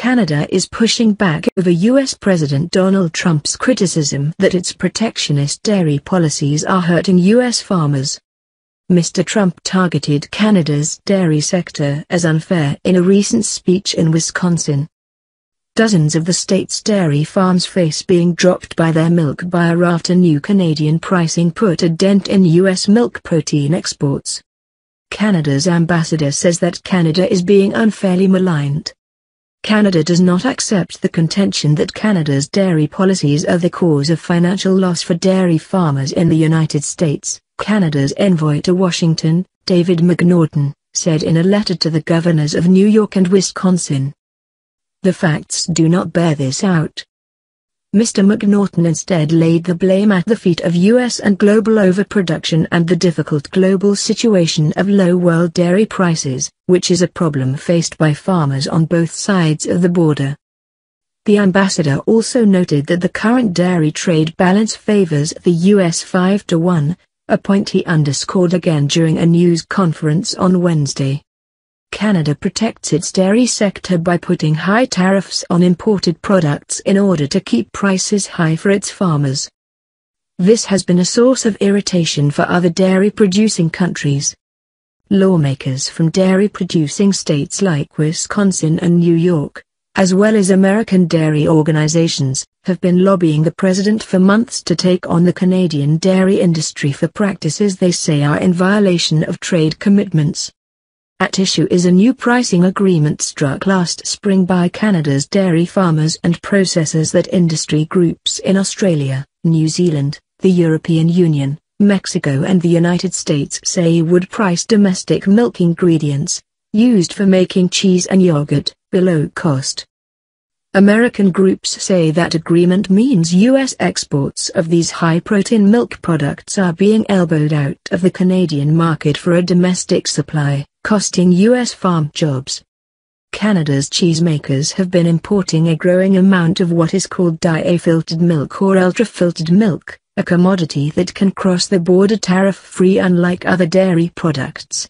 Canada is pushing back over U.S. President Donald Trump's criticism that its protectionist dairy policies are hurting U.S. farmers. Mr. Trump targeted Canada's dairy sector as unfair in a recent speech in Wisconsin. Dozens of the state's dairy farms face being dropped by their milk buyer after new Canadian pricing put a dent in U.S. milk protein exports. Canada's ambassador says that Canada is being unfairly maligned. Canada does not accept the contention that Canada's dairy policies are the cause of financial loss for dairy farmers in the United States, Canada's envoy to Washington, David McNaughton, said in a letter to the governors of New York and Wisconsin. The facts do not bear this out. Mr. McNaughton instead laid the blame at the feet of U.S. and global overproduction and the difficult global situation of low world dairy prices, which is a problem faced by farmers on both sides of the border. The ambassador also noted that the current dairy trade balance favors the U.S. 5-1, a point he underscored again during a news conference on Wednesday. Canada protects its dairy sector by putting high tariffs on imported products in order to keep prices high for its farmers. This has been a source of irritation for other dairy-producing countries. Lawmakers from dairy-producing states like Wisconsin and New York, as well as American dairy organizations, have been lobbying the president for months to take on the Canadian dairy industry for practices they say are in violation of trade commitments. At issue is a new pricing agreement struck last spring by Canada's dairy farmers and processors that industry groups in Australia, New Zealand, the European Union, Mexico and the United States say would price domestic milk ingredients, used for making cheese and yogurt, below cost. American groups say that agreement means U.S. exports of these high-protein milk products are being elbowed out of the Canadian market for a domestic supply, costing U.S. farm jobs. Canada's cheesemakers have been importing a growing amount of what is called dye-filtered milk or ultra-filtered milk, a commodity that can cross the border tariff-free unlike other dairy products.